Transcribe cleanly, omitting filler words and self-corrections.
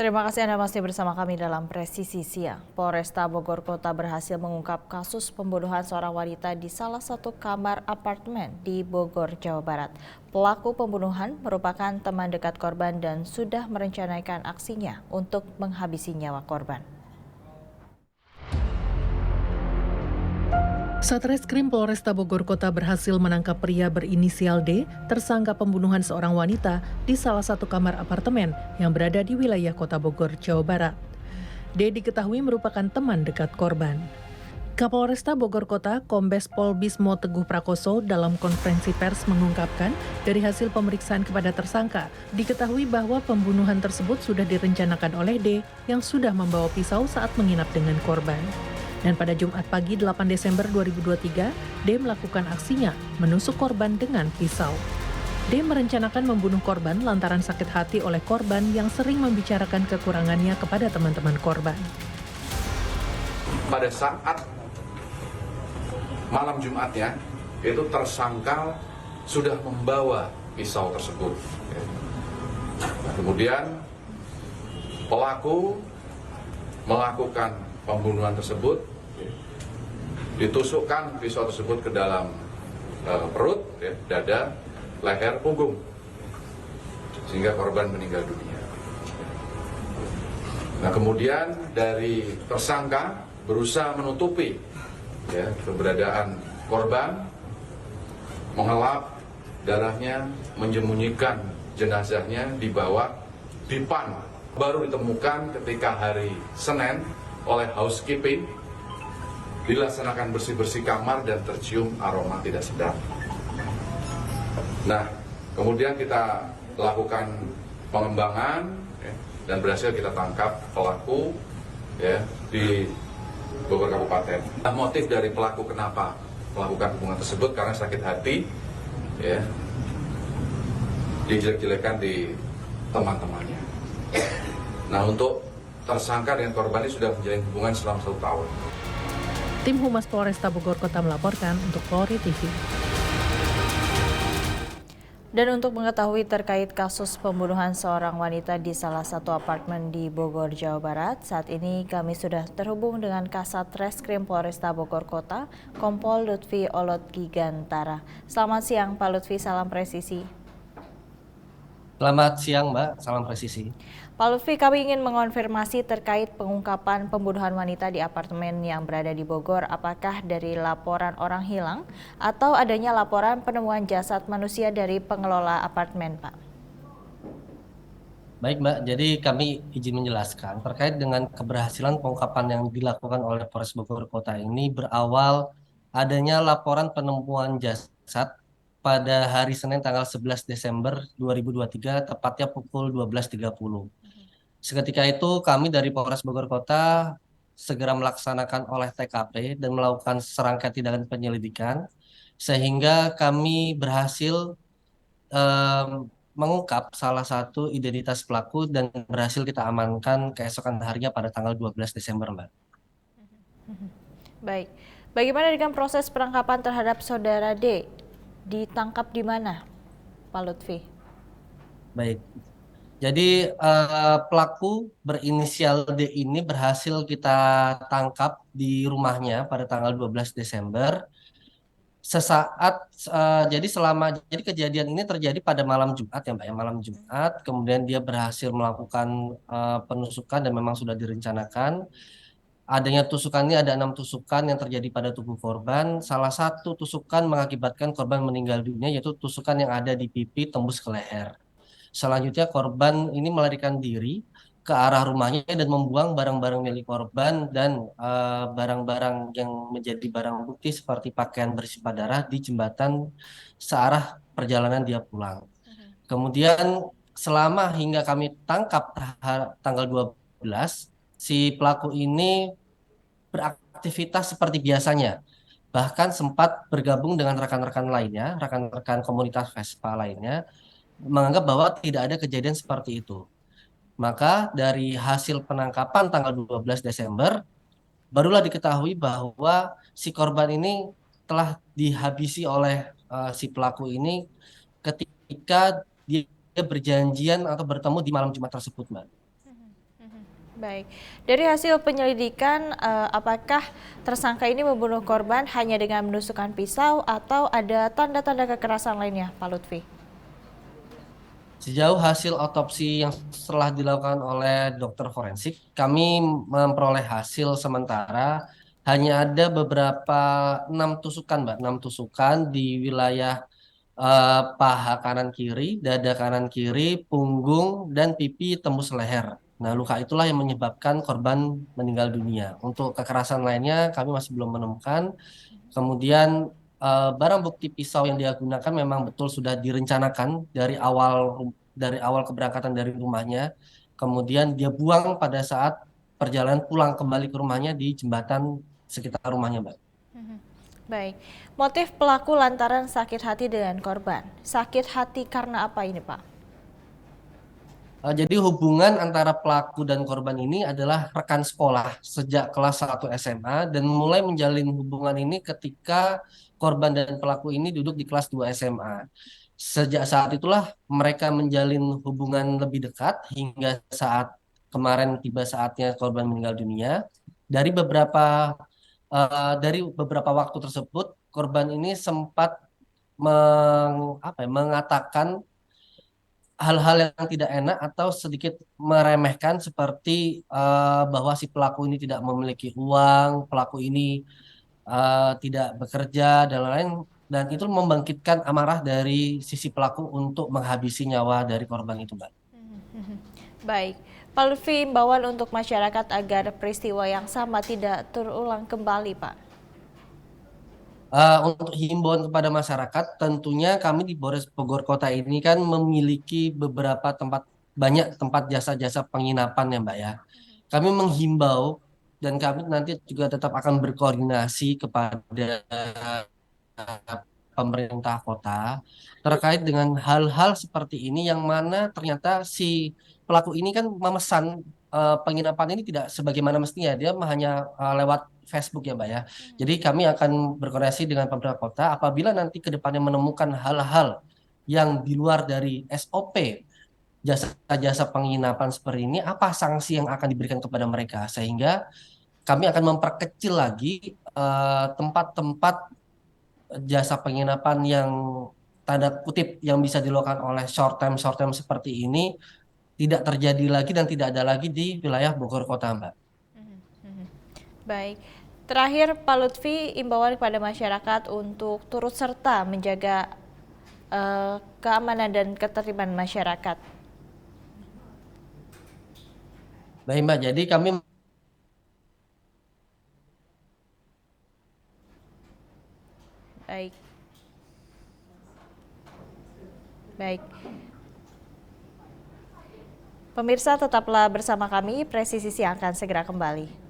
Terima kasih Anda masih bersama kami dalam Presisi Siang. Polresta Bogor Kota berhasil mengungkap kasus pembunuhan seorang wanita di salah satu kamar apartemen di Bogor, Jawa Barat. Pelaku pembunuhan merupakan teman dekat korban dan sudah merencanakan aksinya untuk menghabisi nyawa korban. Satreskrim Polresta Bogor Kota berhasil menangkap pria berinisial D, tersangka pembunuhan seorang wanita di salah satu kamar apartemen yang berada di wilayah Kota Bogor, Jawa Barat. D diketahui merupakan teman dekat korban. Kapolresta Bogor Kota, Kombes Pol Bismo Teguh Prakoso dalam konferensi pers mengungkapkan dari hasil pemeriksaan kepada tersangka, diketahui bahwa pembunuhan tersebut sudah direncanakan oleh D yang sudah membawa pisau saat menginap dengan korban. Dan pada Jumat pagi 8 Desember 2023, D melakukan aksinya menusuk korban dengan pisau. D merencanakan membunuh korban lantaran sakit hati oleh korban yang sering membicarakan kekurangannya kepada teman-teman korban. Pada saat malam Jumatnya, itu tersangka sudah membawa pisau tersebut. Nah, kemudian pelaku melakukan pembunuhan tersebut, ditusukkan pisau tersebut ke dalam perut, dada, leher, punggung, sehingga korban meninggal dunia. Nah, kemudian dari tersangka berusaha menutupi keberadaan korban, mengelap darahnya, menyembunyikan jenazahnya di bawah dipan. Baru ditemukan ketika hari Senin oleh housekeeping, dilaksanakan bersih-bersih kamar dan tercium aroma tidak sedap. Nah, kemudian kita lakukan pengembangan dan berhasil kita tangkap pelaku di Bogor Kabupaten. Nah, motif dari pelaku kenapa melakukan hubungan tersebut karena sakit hati, dijelek-jelekan di teman-temannya. Nah, untuk tersangka dengan korban ini sudah menjalin hubungan selama 1 tahun. Tim Humas Polresta Bogor Kota melaporkan untuk Polri TV. Dan untuk mengetahui terkait kasus pembunuhan seorang wanita di salah satu apartemen di Bogor, Jawa Barat, saat ini kami sudah terhubung dengan Kasat Reskrim Polresta Bogor Kota, Kompol Lutfi Olot Gigantara. Selamat siang Pak Lutfi, salam presisi. Selamat siang Mbak, salam presisi. Pak Lutfi, kami ingin mengonfirmasi terkait pengungkapan pembunuhan wanita di apartemen yang berada di Bogor. Apakah dari laporan orang hilang atau adanya laporan penemuan jasad manusia dari pengelola apartemen, Pak? Baik Mbak, jadi kami izin menjelaskan terkait dengan keberhasilan pengungkapan yang dilakukan oleh Polres Bogor Kota ini berawal adanya laporan penemuan jasad pada hari Senin tanggal 11 Desember 2023, tepatnya pukul 12.30. Seketika itu kami dari Polres Bogor Kota segera melaksanakan olah TKP dan melakukan serangkaian tindakan penyelidikan, sehingga kami berhasil mengungkap salah satu identitas pelaku dan berhasil kita amankan keesokan harinya pada tanggal 12 Desember, Mbak. Baik, bagaimana dengan proses penangkapan terhadap saudara D? Ditangkap di mana, Pak Lutfi? Baik, jadi pelaku berinisial D ini berhasil kita tangkap di rumahnya pada tanggal 12 Desember. Sesaat, jadi kejadian ini terjadi pada malam Jumat ya Mbak ya, malam Jumat. Kemudian dia berhasil melakukan penusukan dan memang sudah direncanakan. Adanya tusukan ini ada 6 tusukan yang terjadi pada tubuh korban. Salah satu tusukan mengakibatkan korban meninggal dunia, yaitu tusukan yang ada di pipi tembus ke leher. Selanjutnya korban ini melarikan diri ke arah rumahnya dan membuang barang-barang milik korban dan barang-barang yang menjadi barang bukti seperti pakaian bersifat darah di jembatan searah perjalanan dia pulang. Kemudian selama hingga kami tangkap tanggal 12, si pelaku ini beraktivitas seperti biasanya. Bahkan sempat bergabung dengan rekan-rekan lainnya, rekan-rekan komunitas Vespa lainnya, menganggap bahwa tidak ada kejadian seperti itu. Maka dari hasil penangkapan tanggal 12 Desember, barulah diketahui bahwa si korban ini telah dihabisi oleh si pelaku ini ketika dia berjanjian atau bertemu di malam Jumat tersebut, Mbak. Baik, dari hasil penyelidikan, apakah tersangka ini membunuh korban hanya dengan menusukkan pisau atau ada tanda-tanda kekerasan lainnya, Pak Lutfi? Sejauh hasil otopsi yang setelah dilakukan oleh dokter forensik, kami memperoleh hasil sementara hanya ada beberapa 6 tusukan, Mbak, 6 tusukan di wilayah paha kanan kiri, dada kanan kiri, punggung, dan pipi tembus leher. Nah, luka itulah yang menyebabkan korban meninggal dunia. Untuk kekerasan lainnya kami masih belum menemukan. Kemudian barang bukti pisau yang dia gunakan memang betul sudah direncanakan dari awal keberangkatan dari rumahnya. Kemudian dia buang pada saat perjalanan pulang kembali ke rumahnya di jembatan sekitar rumahnya, Mbak. Baik, motif pelaku lantaran sakit hati dengan korban. Sakit hati karena apa ini, Pak? Jadi hubungan antara pelaku dan korban ini adalah rekan sekolah sejak kelas 1 SMA dan mulai menjalin hubungan ini ketika korban dan pelaku ini duduk di kelas 2 SMA. Sejak saat itulah mereka menjalin hubungan lebih dekat hingga saat kemarin tiba saatnya korban meninggal dunia. Dari beberapa waktu tersebut korban ini sempat mengatakan hal-hal yang tidak enak atau sedikit meremehkan seperti bahwa si pelaku ini tidak memiliki uang, pelaku ini tidak bekerja dan lain-lain, dan itu membangkitkan amarah dari sisi pelaku untuk menghabisi nyawa dari korban itu, Mbak. Baik, Pak Lutfi, imbauan untuk masyarakat agar peristiwa yang sama tidak terulang kembali, Pak. Untuk himbauan kepada masyarakat, tentunya kami di Polres Bogor Kota ini kan memiliki banyak tempat jasa-jasa penginapan ya, Mbak ya. Kami menghimbau dan kami nanti juga tetap akan berkoordinasi kepada pemerintah kota terkait dengan hal-hal seperti ini yang mana ternyata si pelaku ini kan memesan penginapan ini tidak sebagaimana mestinya, dia hanya lewat Facebook ya, Mbak ya. Jadi kami akan berkoordinasi dengan pemerintah kota apabila nanti ke depannya menemukan hal-hal yang di luar dari SOP jasa-jasa penginapan seperti ini, apa sanksi yang akan diberikan kepada mereka sehingga kami akan memperkecil lagi tempat-tempat jasa penginapan yang tanda kutip yang bisa dilakukan oleh short term seperti ini tidak terjadi lagi dan tidak ada lagi di wilayah Bogor Kota, Mbak. Baik, terakhir Pak Lutfi, imbauan kepada masyarakat untuk turut serta menjaga keamanan dan ketertiban masyarakat. Baik, Mbak, jadi kami Baik. Baik. Pemirsa, tetaplah bersama kami, Presisi Siang akan segera kembali.